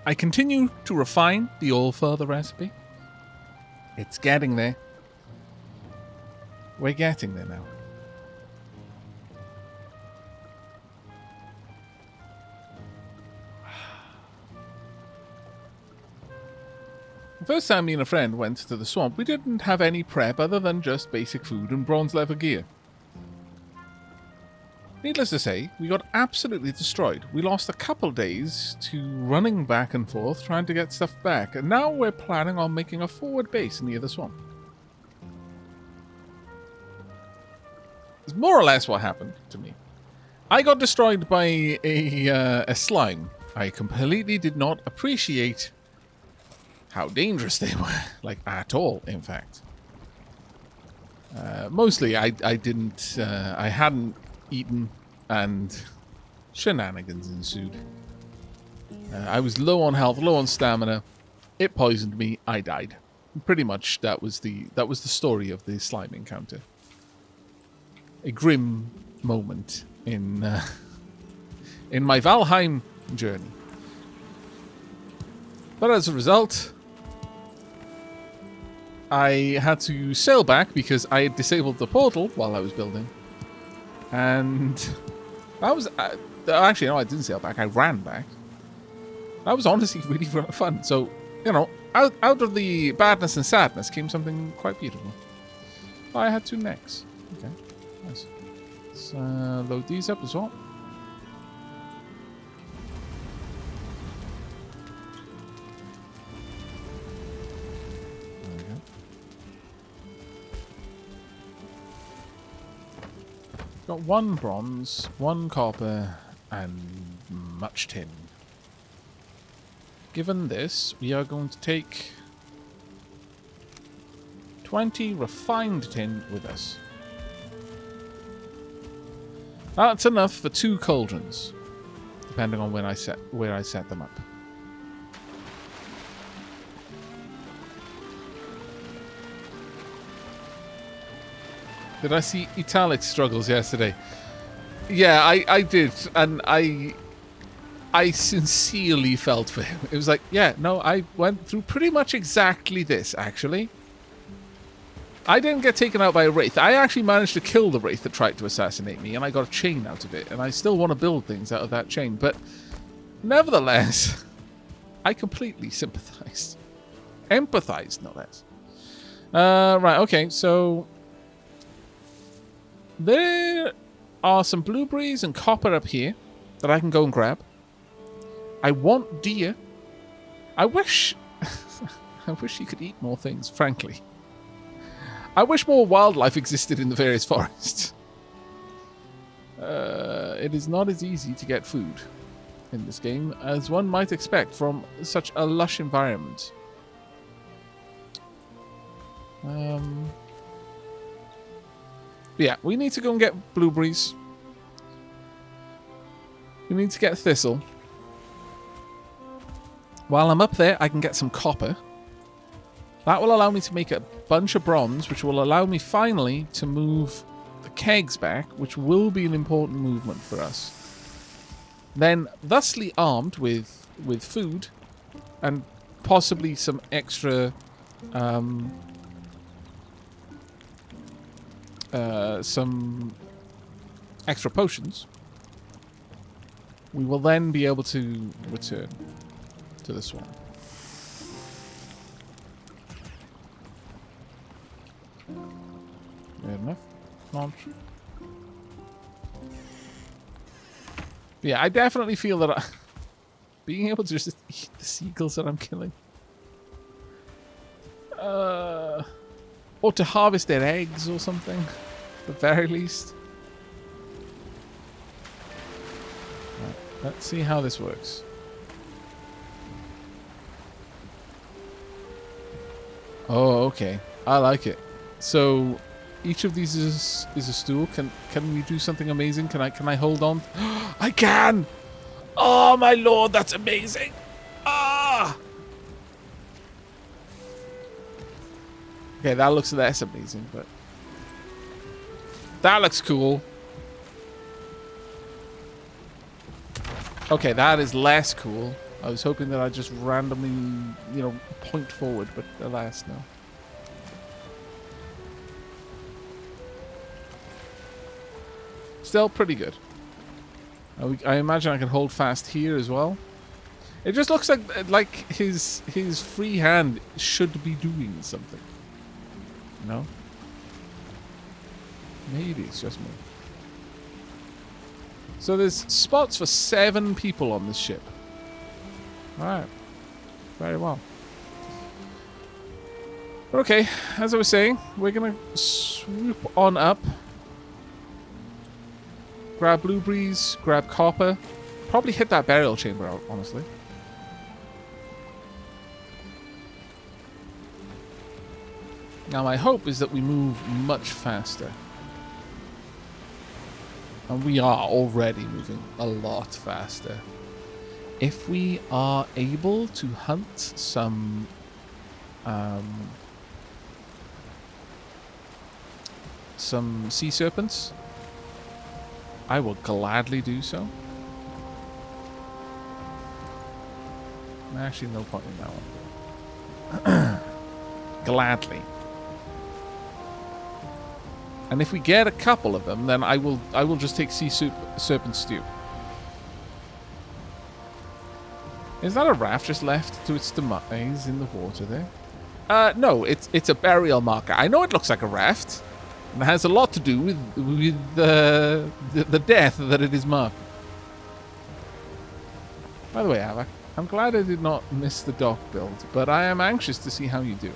I continue to refine the Allfather recipe. It's getting there. We're getting there now. The first time me and a friend went to the swamp, we didn't have any prep other than just basic food and bronze leather gear. Needless to say, we got absolutely destroyed. We lost a couple days to running back and forth trying to get stuff back, and now we're planning on making a forward base near the swamp. It's more or less what happened to me. I got destroyed by a slime. I completely did not appreciate how dangerous they were, like at all, in fact. Mostly, I didn't, I hadn't eaten, and shenanigans ensued. I was low on health, low on stamina. It poisoned me. I died. Pretty much, that was the story of the slime encounter. A grim moment in my Valheim journey. But as a result, I had to sail back because I had disabled the portal while I was building. And that was... actually, no, I didn't sail back. I ran back. That was honestly really fun. So, you know, out of the badness and sadness came something quite beautiful. I had 2 necks. Okay, nice. Let's load these up as well. There we go. Got 1 bronze, 1 copper, and much tin. Given this, we are going to take 20 refined tin with us. That's enough for 2 cauldrons, depending on where I set them up. Did I see Italic struggles yesterday? Yeah, I did, and I sincerely felt for him. It was like, yeah, no, I went through pretty much exactly this, actually. I didn't get taken out by a wraith. I actually managed to kill the wraith that tried to assassinate me, and I got a chain out of it, and I still want to build things out of that chain, but nevertheless, I completely sympathized. Empathized, no less. Right, okay, so there are some blueberries and copper up here that I can go and grab. I want deer. I wish you could eat more things, frankly. I wish more wildlife existed in the various forests. It is not as easy to get food in this game as one might expect from such a lush environment. Yeah, we need to go and get blueberries. We need to get thistle. While I'm up there, I can get some copper. That will allow me to make a bunch of bronze, which will allow me finally to move the kegs back, which will be an important movement for us. Then, thusly armed with food and possibly some extra potions, we will then be able to return to the swamp. Fair enough. Launch. Yeah, I definitely feel that being able to just eat the seagulls that I'm killing. Or to harvest their eggs or something, at the very least. Right, let's see how this works. Oh, okay. I like it. So each of these is a stool. Can we do something amazing? Can I hold on? I can! Oh my lord, that's amazing! Ah! Okay, that looks less amazing, but that looks cool. Okay, that is less cool. I was hoping that I'd just randomly, you know, point forward, but alas, no. Still pretty good. I imagine I can hold fast here as well. It just looks like his free hand should be doing something. No? Maybe it's just me. So there's spots for 7 people on this ship. Alright. Very well. Okay, as I was saying, we're going to swoop on up. Grab blueberries, grab copper. Probably hit that burial chamber out, honestly. Now my hope is that we move much faster. And we are already moving a lot faster. If we are able to hunt some sea serpents, I will gladly do so. Actually, no point in that one. Gladly. And if we get a couple of them, then I will just take sea serpent stew. Is that a raft just left to its demise in the water there? No, it's a burial marker. I know it looks like a raft. And it has a lot to do with the death that it is marking. By the way, Aavak, I'm glad I did not miss the dock build, but I am anxious to see how you do it.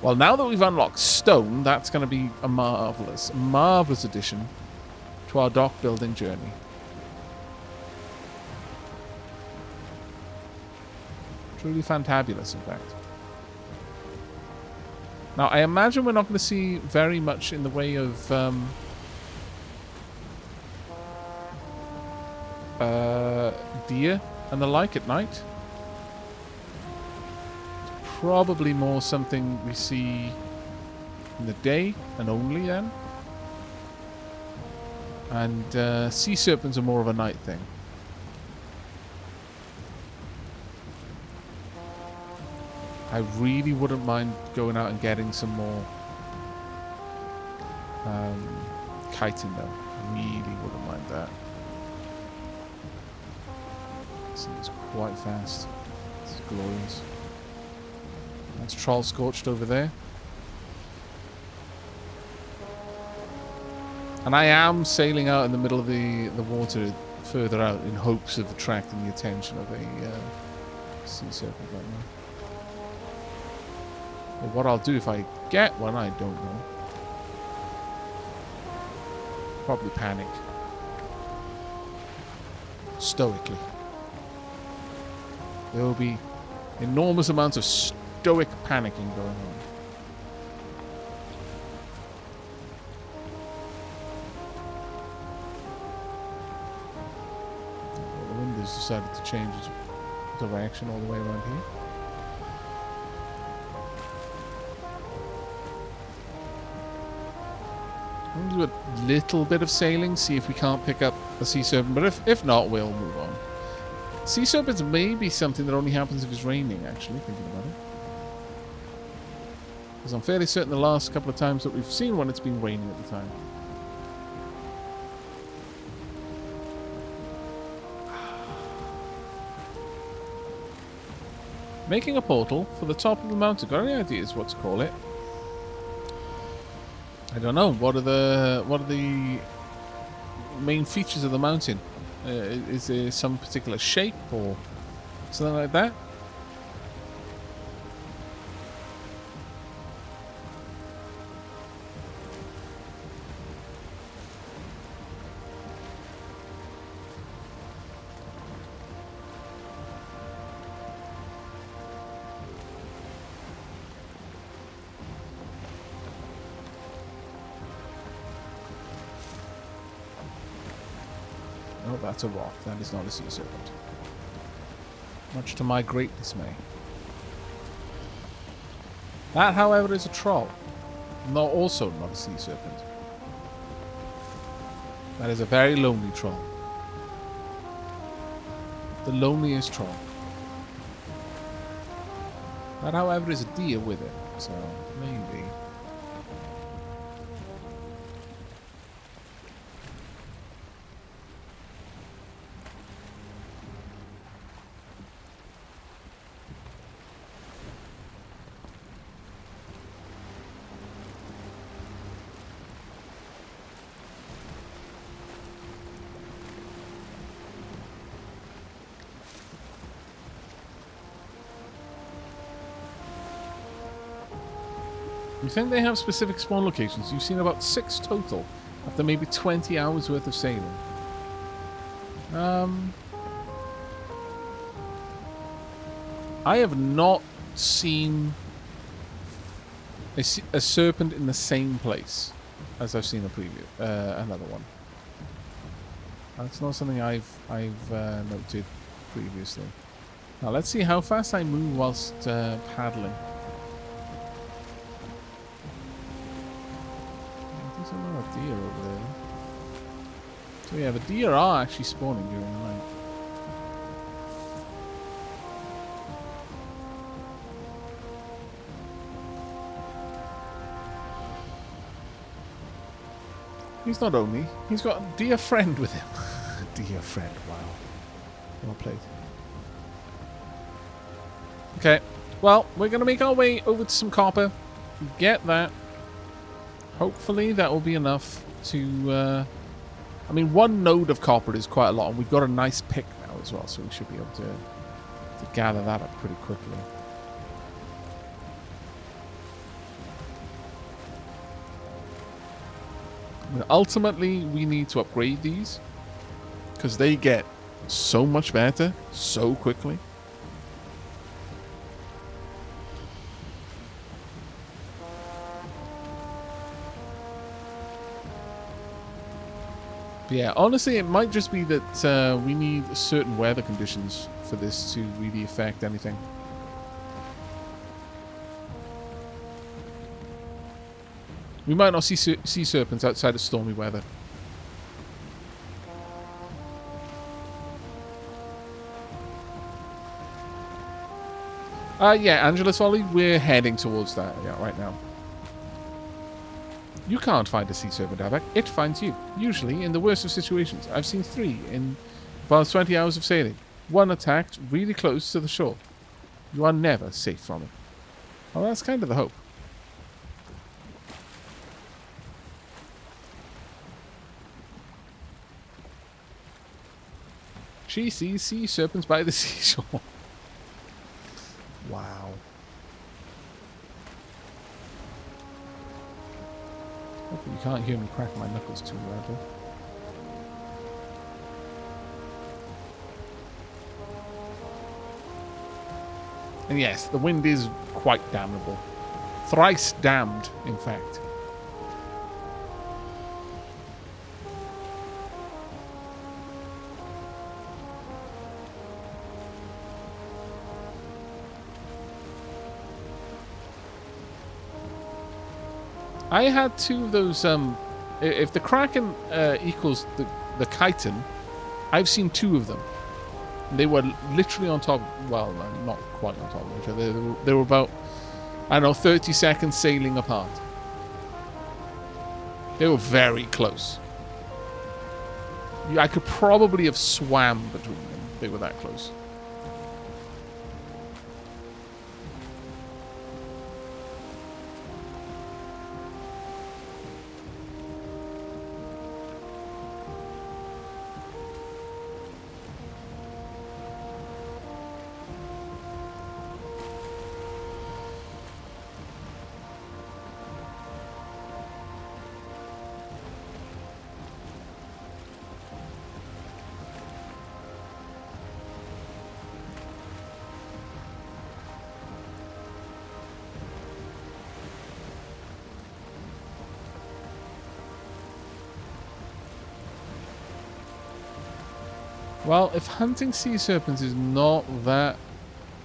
Well, now that we've unlocked stone, that's going to be a marvelous, marvelous addition to our dock building journey. Truly fantabulous, in fact. Now, I imagine we're not going to see very much in the way of deer and the like at night. Probably more something we see in the day and only then. And sea serpents are more of a night thing. I really wouldn't mind going out and getting some more kiting though. Really wouldn't mind that. This is quite fast. This is glorious. That's troll scorched over there. And I am sailing out in the middle of the water further out in hopes of attracting the attention of a sea serpent right now. But what I'll do if I get one, I don't know. Probably panic. Stoically. There will be enormous amounts of stoic panicking going on. Well, the wind has decided to change its direction all the way around here. We'll do a little bit of sailing, see if we can't pick up a sea serpent, but if not, we'll move on. Sea serpents may be something that only happens if it's raining, actually, thinking about it. Because I'm fairly certain the last couple of times that we've seen one, it's been raining at the time. Making a portal for the top of the mountain. Got any ideas what to call it? I don't know. What are the main features of the mountain? Is there some particular shape or something like that? Oh, that's a rock. That is not a sea serpent. Much to my great dismay. That, however, is a troll. No, also not a sea serpent. That is a very lonely troll. The loneliest troll. That, however, is a deer with it, so maybe. You think they have specific spawn locations? You've seen about 6 total after maybe 20 hours worth of sailing. I have not seen a serpent in the same place as I've seen another one. That's not something I've noted previously. Now let's see how fast I move whilst paddling. There's another deer over there. So yeah, the deer are actually spawning during the night. He's not only, he's got a dear friend with him. Dear friend, wow. Well played. Okay, well, we're going to make our way over to some copper. Get that. Hopefully that will be enough to... I mean, 1 node of copper is quite a lot, and we've got a nice pick now as well, so we should be able to gather that up pretty quickly. I mean, ultimately, we need to upgrade these because they get so much better so quickly. But yeah, honestly, it might just be that we need certain weather conditions for this to really affect anything. We might not see sea serpents outside of stormy weather. Yeah, Angela's Folly, we're heading towards that right now. You can't find a sea serpent, Aavak. It finds you. Usually, in the worst of situations. I've seen 3 in the past 20 hours of sailing. 1 attacked really close to the shore. You are never safe from it. Well, that's kind of the hope. She sees sea serpents by the seashore. Wow. Hopefully you can't hear me crack my knuckles too loudly. And yes, the wind is quite damnable. Thrice damned, in fact. I had 2 of those, if the Kraken equals the chitin, I've seen 2 of them. They were literally on top, well, not quite on top of each other. They were about, I don't know, 30 seconds sailing apart. They were very close. I could probably have swam between them. They were that close. Well, if hunting sea serpents is not that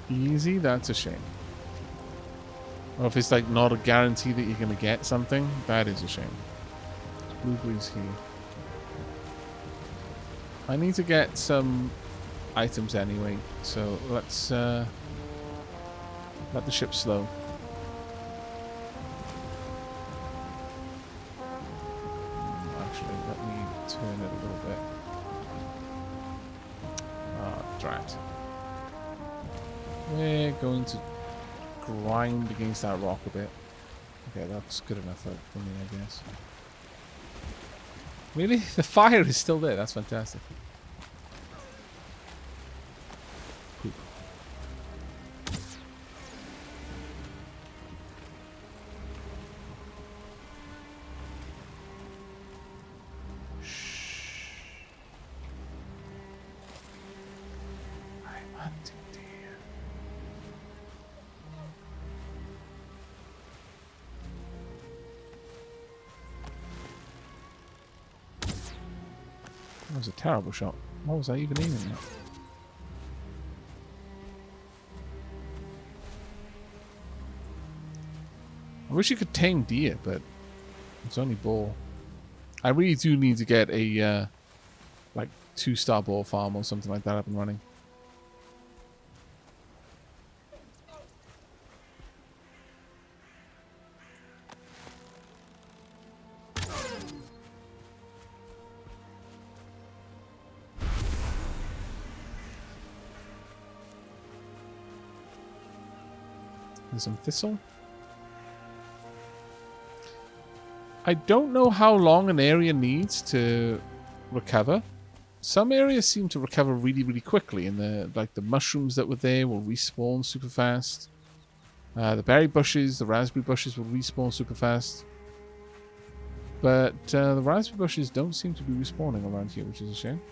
easy, that's a shame. Or if it's like not a guarantee that you're going to get something, that is a shame. Blueberries here. I need to get some items anyway, so let's Let the ship slow. Actually, let me turn it a little bit. Ah, drat. We're going to grind against that rock a bit. Okay, that's good enough for me, I guess. Really? The fire is still there. That's fantastic. Poop. Shh. I'm hunting deer. That was a terrible shot. What was I even aiming at? I wish you could tame deer, but it's only boar. I really do need to get a like 2-star boar farm or something like that up and running. There's some thistle. I don't know how long an area needs to recover. Some areas seem to recover really, really quickly, and the mushrooms that were there will respawn super fast. The berry bushes, the raspberry bushes will respawn super fast. But the raspberry bushes don't seem to be respawning around here, which is a shame.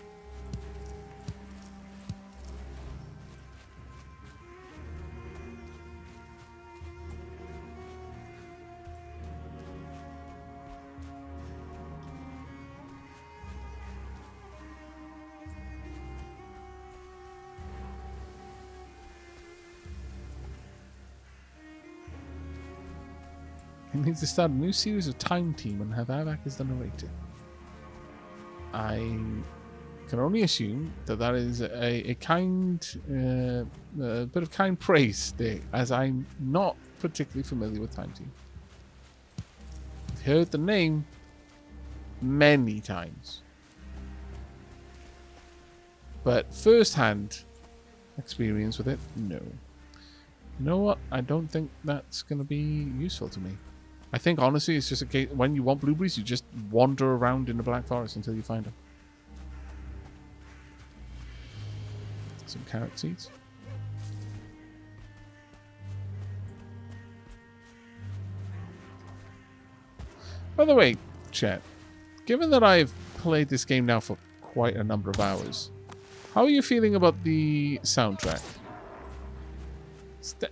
It needs to start a new series of Time Team and have Aavak as the narrator. I can only assume that that is a kind, a bit of kind praise there, as I'm not particularly familiar with Time Team. I've heard the name many times, but first-hand experience with it, no. You know what? I don't think that's going to be useful to me. I think, honestly, it's just a case... When you want blueberries, you just wander around in the Black Forest until you find them. Some carrot seeds. By the way, chat, given that I've played this game now for quite a number of hours, how are you feeling about the soundtrack?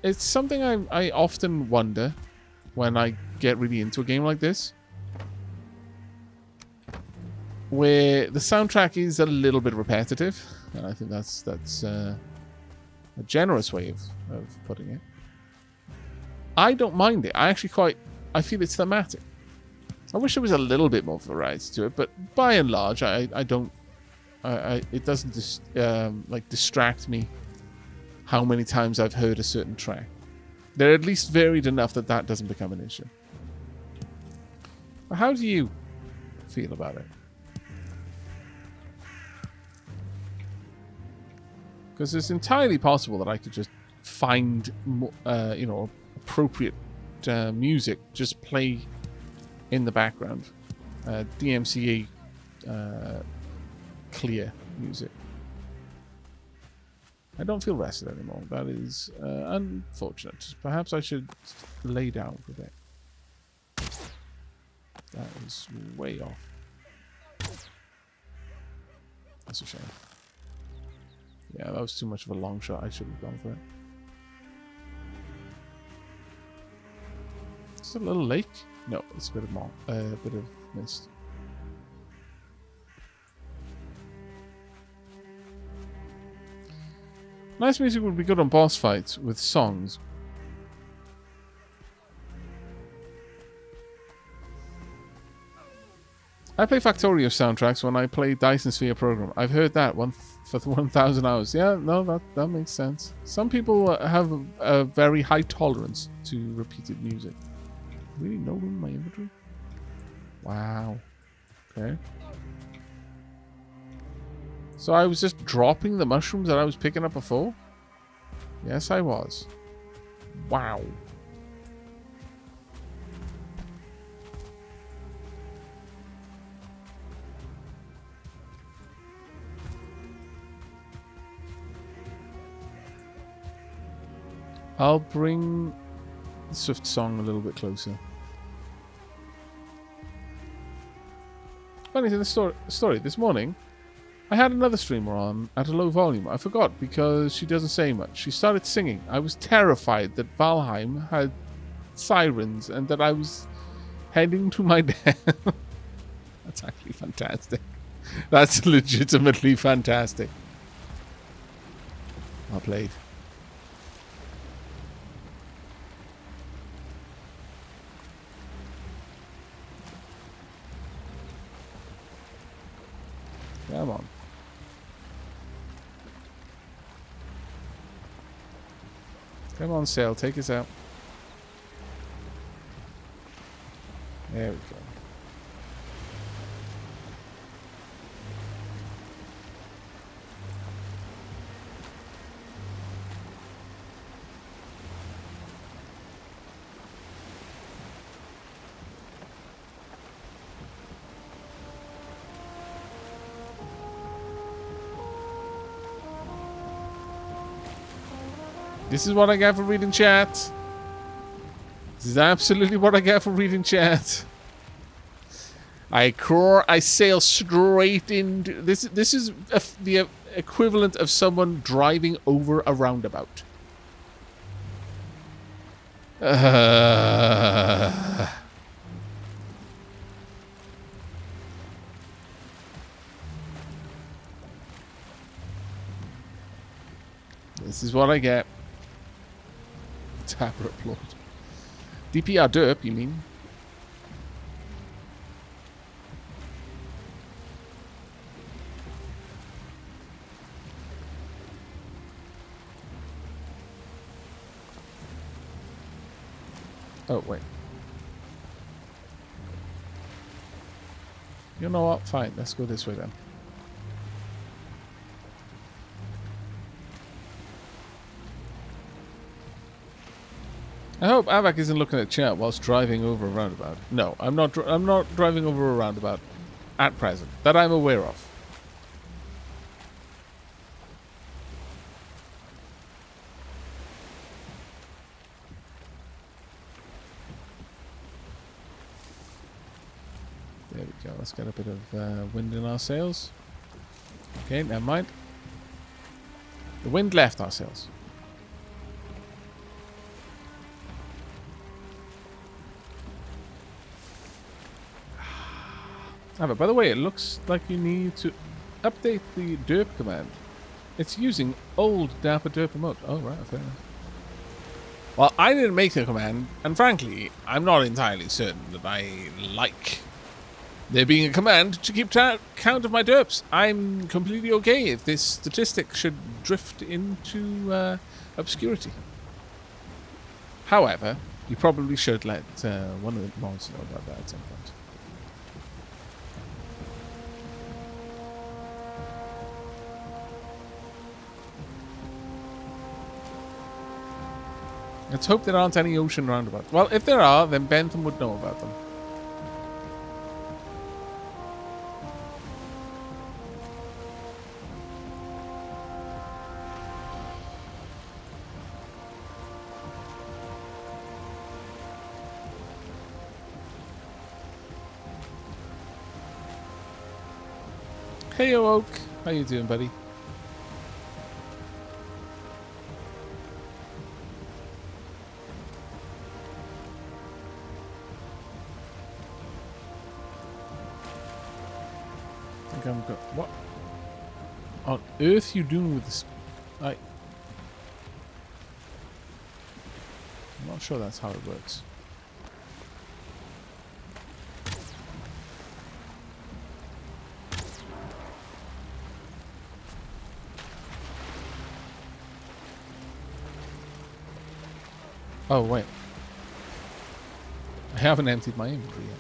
It's something I often wonder when I get really into a game like this, where the soundtrack is a little bit repetitive, and I think that's a generous way of putting it. I don't mind it. I feel it's thematic. I wish there was a little bit more variety to it, but by and large, I don't. It doesn't distract me how many times I've heard a certain track. They're at least varied enough that that doesn't become an issue. But how do you feel about it? Because it's entirely possible that I could just find, appropriate music, just play in the background. DMCA clear music. I don't feel rested anymore. That is unfortunate. Perhaps I should lay down for a bit. That is way off. That's a shame. Yeah, that was too much of a long shot. I should have gone for it. Is it a little lake? No, it's a bit of mist. Nice music would be good on boss fights with songs. I play Factorio soundtracks when I play Dyson Sphere program. I've heard that one for 1,000 hours. Yeah, no, that makes sense. Some people have a very high tolerance to repeated music. Really, no room in my inventory? Wow. Okay. So I was just dropping the mushrooms that I was picking up before? Yes, I was. Wow. I'll bring the Swift song a little bit closer. Funny to the story, this morning, I had another streamer on at a low volume. I forgot because she doesn't say much. She started singing. I was terrified that Valheim had sirens and that I was heading to my death. That's actually fantastic. That's legitimately fantastic. Well played. Come on. Come on, Sail. Take us out. There we go. This is what I get for reading chat. This is absolutely what I get for reading chat. I sail straight into this. This is the equivalent of someone driving over a roundabout. This is what I get. Tapper applaud. DPR derp, you mean? Oh, wait. You know what? Fine, let's go this way then. I hope Aavak isn't looking at chat whilst driving over a roundabout. No, I'm not driving over a roundabout at present, that I'm aware of. There we go. Let's get a bit of wind in our sails. Okay, never mind. The wind left our sails. Ah, but by the way, it looks like you need to update the derp command. It's using old dapper derp emote. Oh, right, fair enough. Well, I didn't make the command, and frankly, I'm not entirely certain that I like there being a command to keep count of my derps. I'm completely okay if this statistic should drift into obscurity. However, you probably should let one of the mods know about that at some point. Let's hope there aren't any ocean roundabouts. Well, if there are, then Bentham would know about them. Hey, Oak. How you doing, buddy? What on earth you doing with this? I'm not sure that's how it works. Oh, wait. I haven't emptied my inventory yet.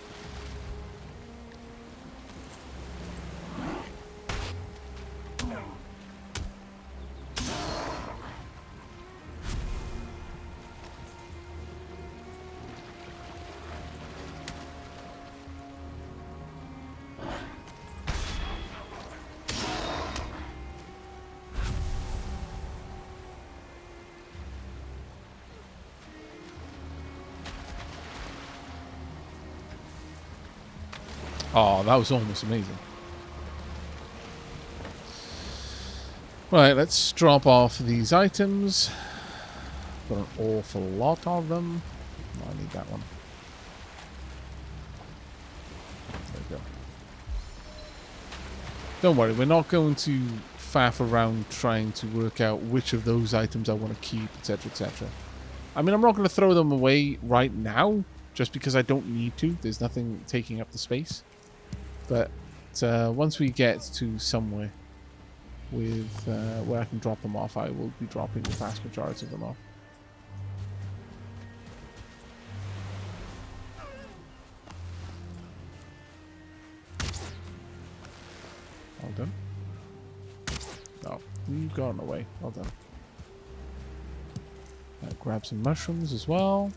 Oh, that was almost amazing. Right, let's drop off these items. Got an awful lot of them. Oh, I need that one. There we go. Don't worry, we're not going to faff around trying to work out which of those items I want to keep, etc., etc. I mean, I'm not going to throw them away right now, just because I don't need to. There's nothing taking up the space. But once we get to somewhere with where I can drop them off, I will be dropping the vast majority of them off. Well done. Oh, you've gone away. Well done. Grab some mushrooms as well.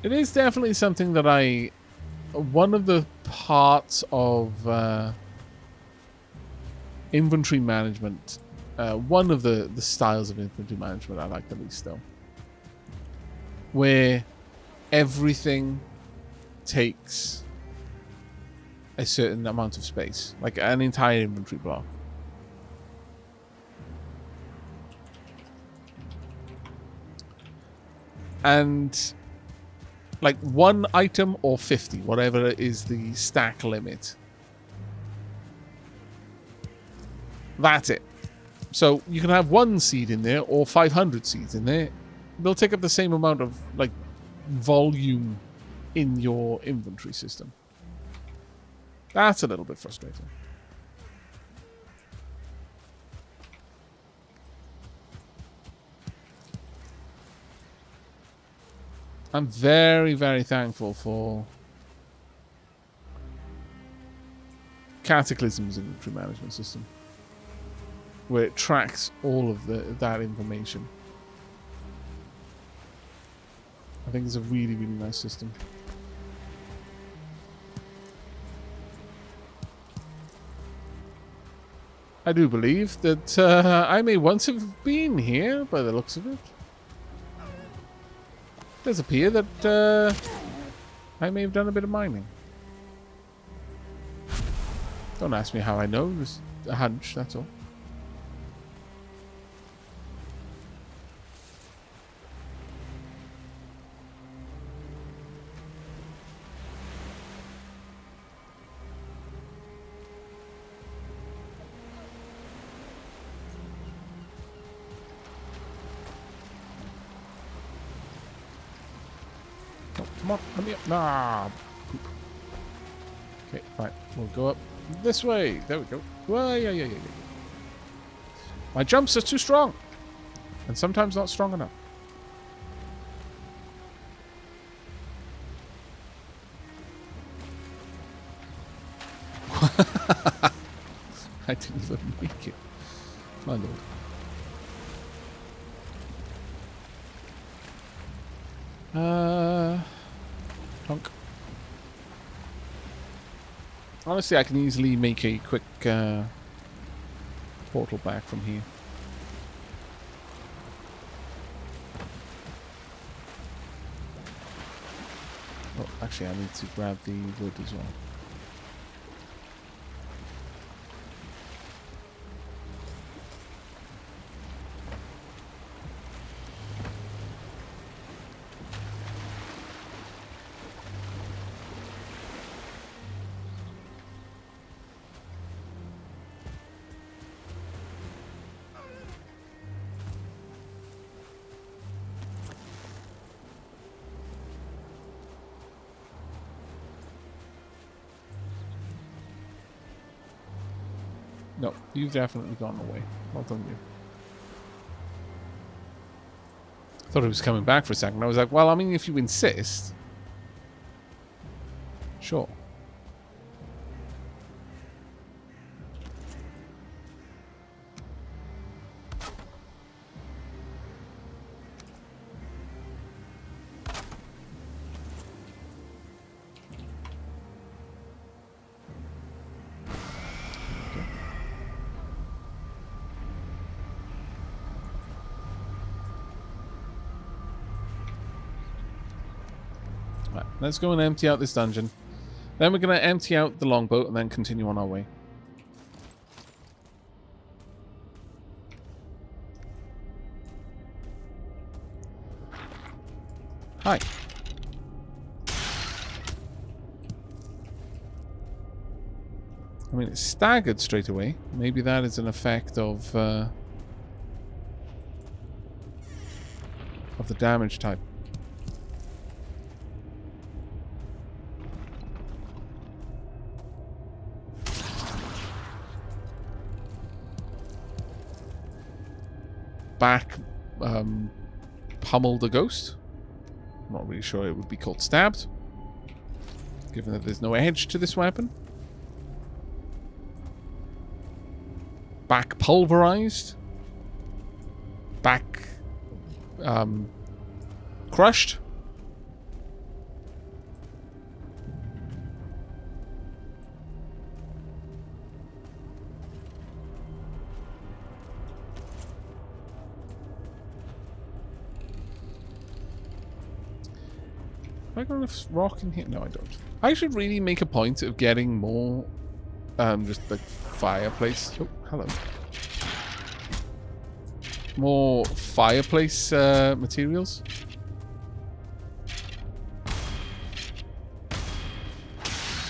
It is definitely something that one of the parts of inventory management, one of the styles of inventory management I like the least, though, where everything takes a certain amount of space, like an entire inventory block. And like 1 item or 50, whatever is the stack limit. That's it. So you can have 1 seed in there or 500 seeds in there. They'll take up the same amount of like volume in your inventory system. That's a little bit frustrating. I'm very, very thankful for Cataclysm's inventory management system, where it tracks all of that information. I think it's a really, really nice system. I do believe that I may once have been here by the looks of it. It does appear that I may have done a bit of mining. Don't ask me how I know, just a hunch, that's all. Come on, let me up. Nah. Okay, fine. We'll go up this way. There we go. Well, yeah. My jumps are too strong. And sometimes not strong enough. I didn't even make it. My lord. Punk. Honestly, I can easily make a quick portal back from here. Oh, actually, I need to grab the wood as well. No, you've definitely gone away. Well done, you. Thought he was coming back for a second. I was like, well, I mean, if you insist. Sure. Right, let's go and empty out this dungeon. Then we're going to empty out the longboat and then continue on our way. Hi. I mean, it's staggered straight away. Maybe that is an effect of the damage type. Back pummeled a ghost. I'm not really sure it would be called stabbed, given that there's no edge to this weapon. Back pulverized. Back crushed. Have I got enough rock in here? No, I don't. I should really make a point of getting more, just like fireplace. Oh, hello. More fireplace materials.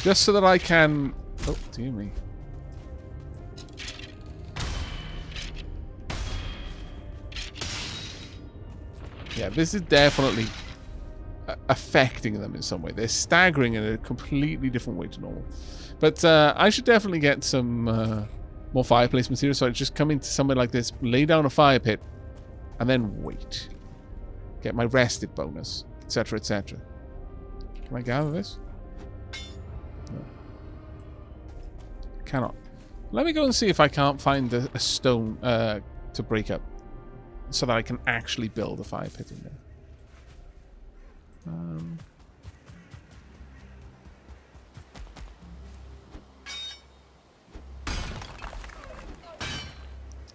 Just so that I can... Oh, dear me. Yeah, this is definitely affecting them in some way. They're staggering in a completely different way to normal. But I should definitely get some more fireplace material. So I just come into somewhere like this, lay down a fire pit, and then wait. Get my rested bonus, etc., etc. Can I gather this? No. Cannot. Let me go and see if I can't find a stone to break up, so that I can actually build a fire pit in there.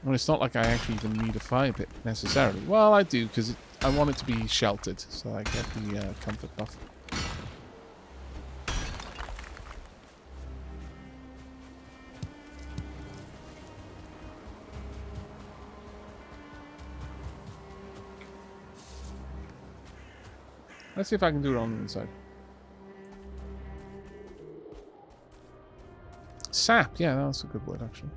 Well, it's not like I actually even need a fire pit necessarily. Well, I do, because I want it to be sheltered, so I get the comfort buff. Let's see if I can do it on the inside. Sap, yeah, that's a good word, actually.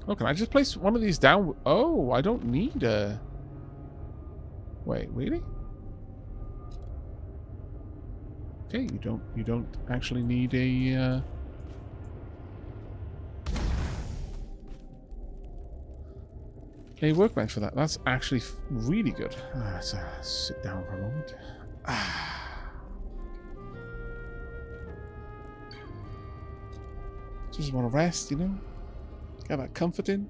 Oh, can I just place one of these down? Oh, I don't need a... Wait, really? Okay, you don't actually need a... A workbench for that. That's actually really good. Let's sit down for a moment. Just want to rest, you know? Get that comfort in.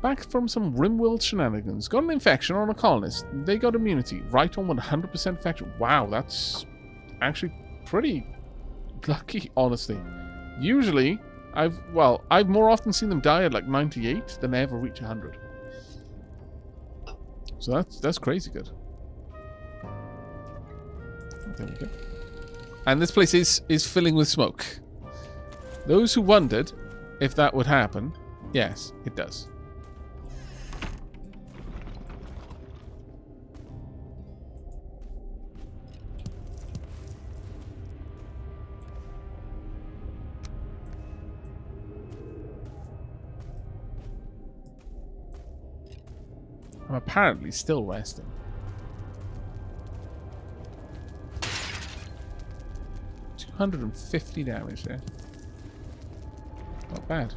Back from some Rimworld shenanigans. Got an infection on a colonist. They got immunity. Right on 100% infection. Wow, that's actually pretty lucky, honestly. Usually, I've more often seen them die at like 98 than ever reach 100. So that's crazy good. There we go. And this place is filling with smoke. Those who wondered if that would happen, yes, it does. I'm apparently still resting. $250 damage there. Not bad.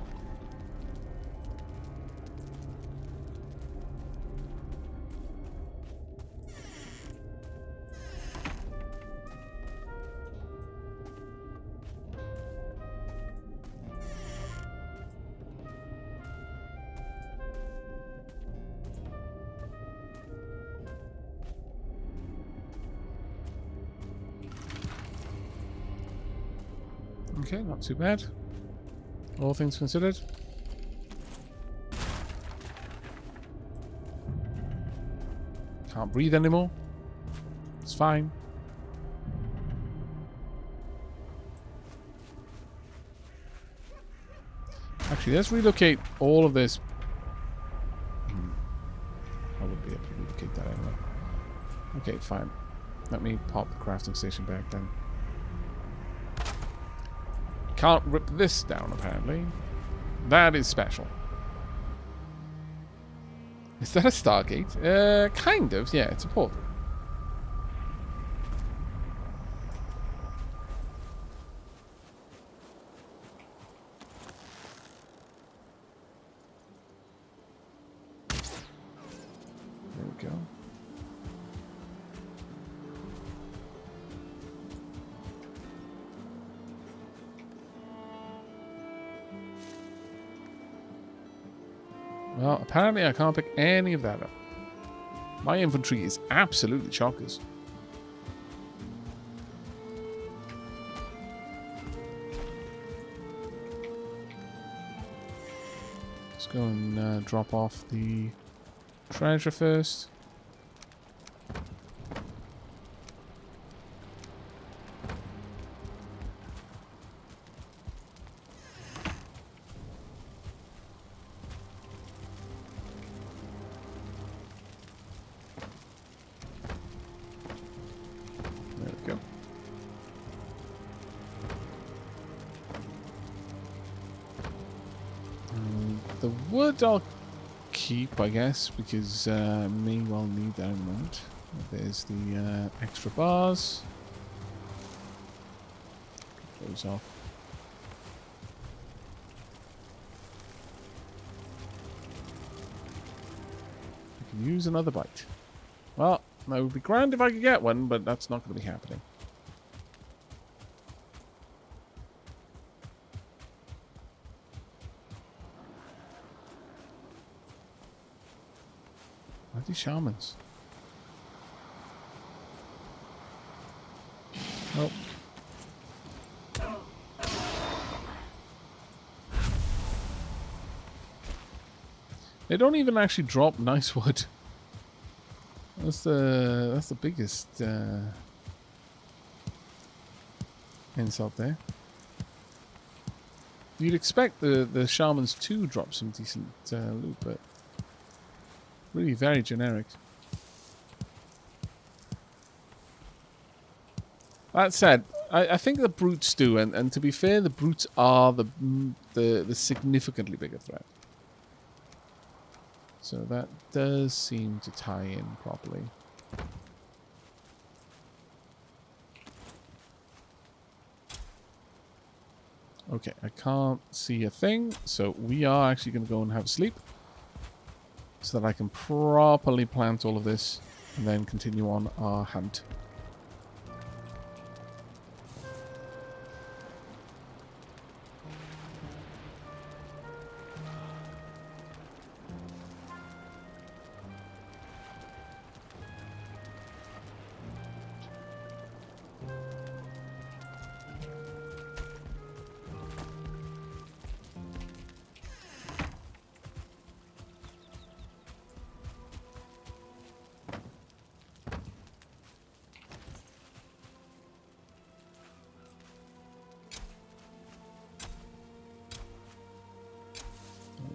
Okay, not too bad. All things considered. Can't breathe anymore. It's fine. Actually, let's relocate all of this. I wouldn't be able to relocate that anyway. Okay, fine. Let me pop the crafting station back then. Can't rip this down, apparently. That is special. Is that a Stargate? Kind of, yeah, it's a portal. There we go. Well, apparently I can't pick any of that up. My inventory is absolutely chockers. Let's go and drop off the treasure first. There we go. The wood I'll keep, I guess, because may well need that in a moment. There's the extra bars. Get those off. I can use another bite. Well, that would be grand if I could get one, but that's not going to be happening. What are these shamans? Oh. They don't even actually drop nice wood. That's the biggest insult there. You'd expect the shamans to drop some decent loot, but really very generic. That said, I think the brutes do, and to be fair, the brutes are the significantly bigger threat. So that does seem to tie in properly. Okay, I can't see a thing, so we are actually going to go and have a sleep so that I can properly plant all of this and then continue on our hunt.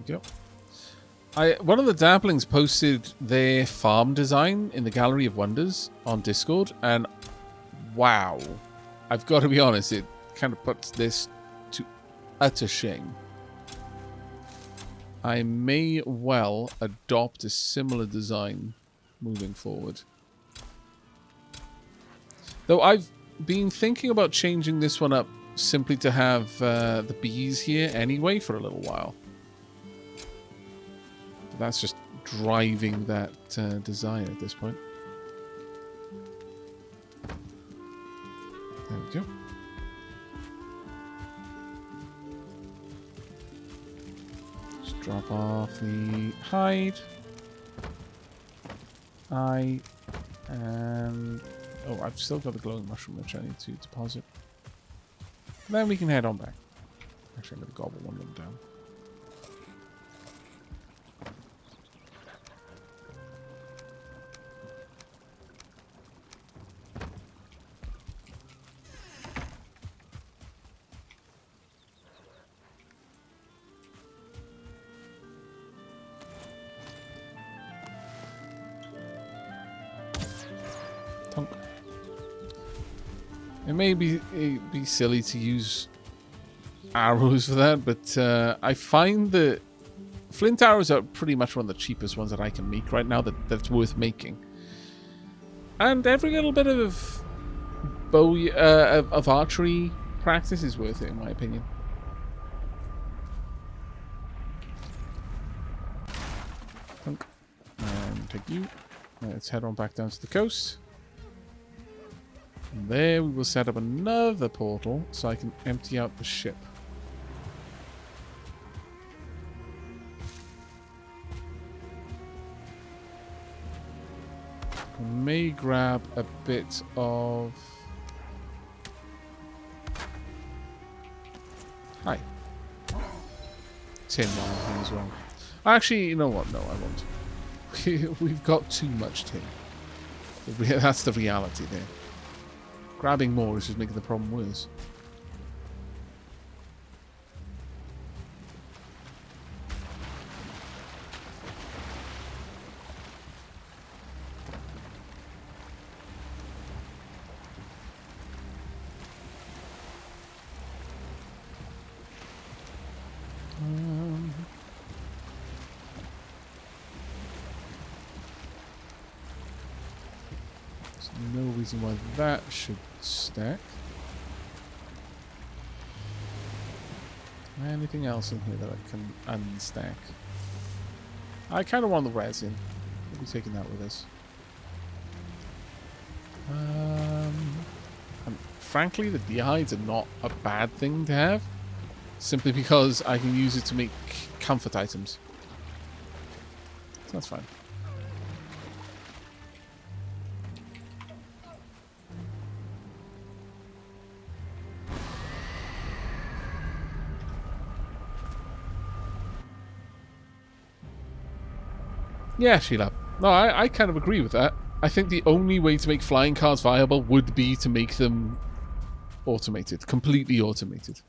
Go. One of the Dapplings posted their farm design in the Gallery of Wonders on Discord, and wow, I've got to be honest, it kind of puts this to utter shame. I may well adopt a similar design moving forward. Though I've been thinking about changing this one up simply to have the bees here anyway for a little while. But that's just driving that design at this point. There we go. Just drop off the hide. And oh, I've still got the glowing mushroom which I need to deposit. Then we can head on back. Actually, I'm going to gobble one of them down. Tonk. It may be silly to use arrows for that, but I find that flint arrows are pretty much one of the cheapest ones that I can make right now that's worth making. And every little bit of of archery practice is worth it, in my opinion. Tonk. And take you. Let's head on back down to the coast. And there we will set up another portal so I can empty out the ship. I may grab a bit of... Hi. Tin while I'm here as well. Actually, you know what? No, I won't. We've got too much tin. That's the reality there. Grabbing more is just making the problem worse. There's no reason why that should stack. Anything else in here that I can unstack? I kind of want the resin. We'll be taking that with us. And frankly, the dehides are not a bad thing to have, simply because I can use it to make comfort items. So that's fine. Yeah, Sheila. No, I kind of agree with that. I think the only way to make flying cars viable would be to make them automated, completely automated.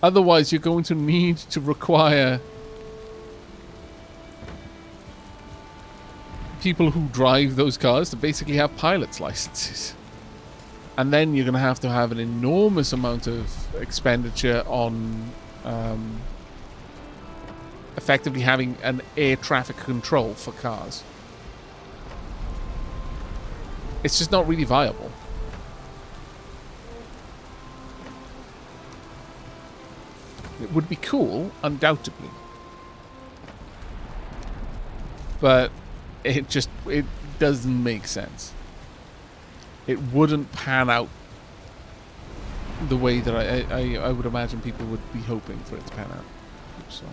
Otherwise, you're going to need to require people who drive those cars to basically have pilot's licenses. And then you're going to have an enormous amount of expenditure on effectively having an air traffic control for cars. It's just not really viable. It would be cool, undoubtedly. But it doesn't make sense. It wouldn't pan out the way that I would imagine people would be hoping for it to pan out. Oops, sorry.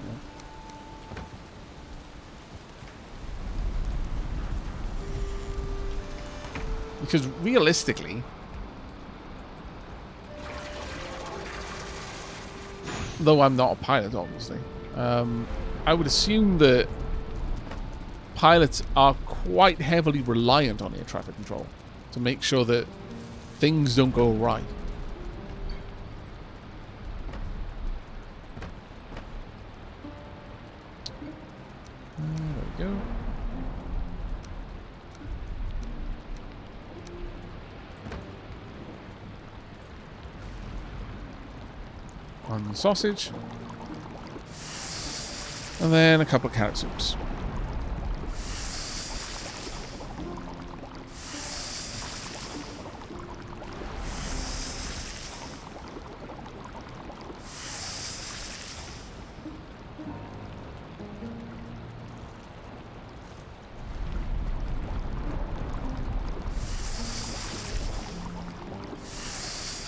Because realistically, though I'm not a pilot, obviously, I would assume that pilots are quite heavily reliant on air traffic control to make sure that things don't go right. There we go. on the sausage. And then a couple of carrot soups.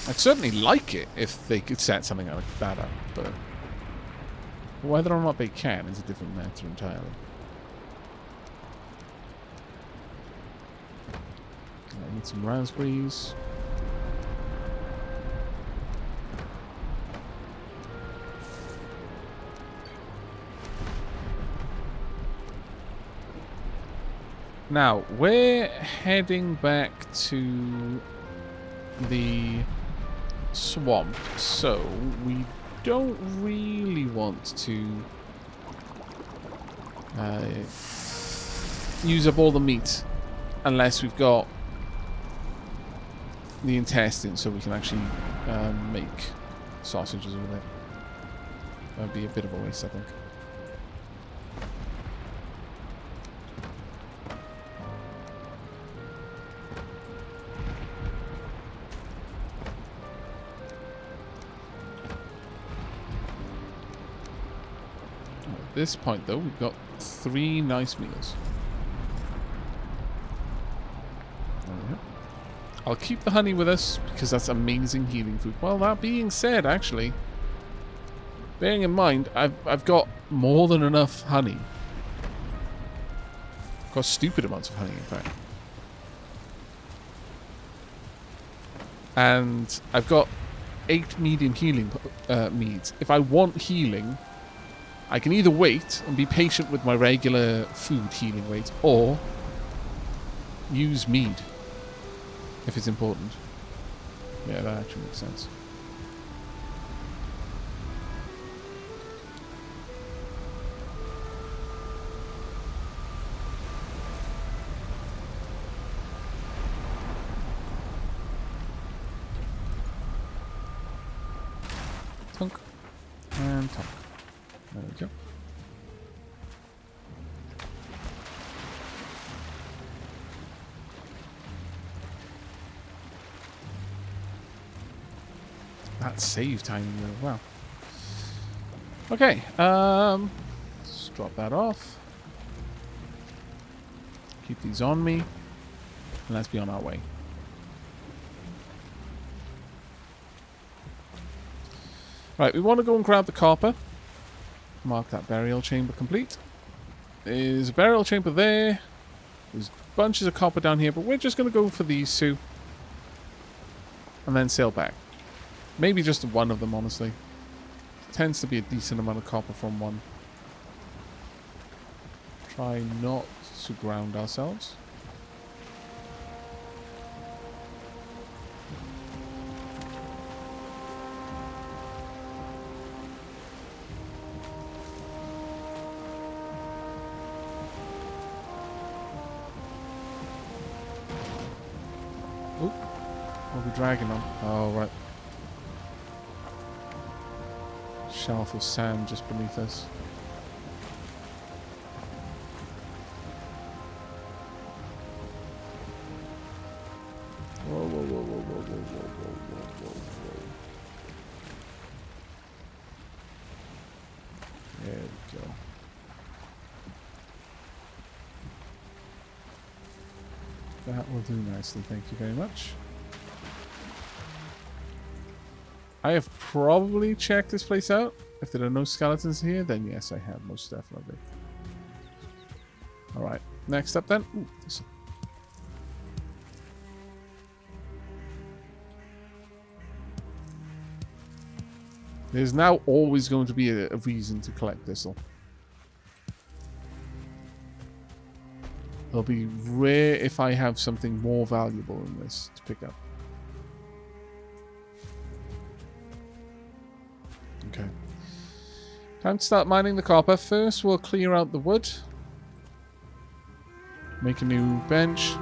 I'd certainly like it if they could set something like that up, but whether or not they can is a different matter entirely. I need some raspberries. Now, we're heading back to the swamp, so we don't really want to use up all the meat unless we've got the intestines so we can actually make sausages with it. That'd be a bit of a waste, I think. At this point, though, we've got 3 nice meals. I'll keep the honey with us because that's amazing healing food. Well, that being said, actually, bearing in mind, I've got more than enough honey. I've got stupid amounts of honey, in fact. And I've got 8 medium healing meads. If I want healing, I can either wait and be patient with my regular food healing rate, or use mead if it's important. Yeah, that actually makes sense. Tunk and tunk. There we go. That save time really well. Okay, let's drop that off. Keep these on me. And let's be on our way. Right, we want to go and grab the copper. Mark that burial chamber complete. There's a burial chamber there. There's bunches of copper down here, but we're just going to go for these 2. And then sail back. Maybe just one of them, honestly. Tends to be a decent amount of copper from one. Try not to ground ourselves. Oop. What are we dragging on? Oh, right. Shelf of sand just beneath us. Whoa, whoa, whoa, whoa, whoa, whoa, whoa, whoa, whoa, whoa. There we go. That will do nicely, thank you very much. I have probably checked this place out. If there are no skeletons here, then yes, I have, most definitely. Alright, next up then. Ooh, this. There's now always going to be a reason to collect thistle. It'll be rare if I have something more valuable than this to pick up. Okay. Time to start mining the copper. First, we'll clear out the wood. Make a new bench.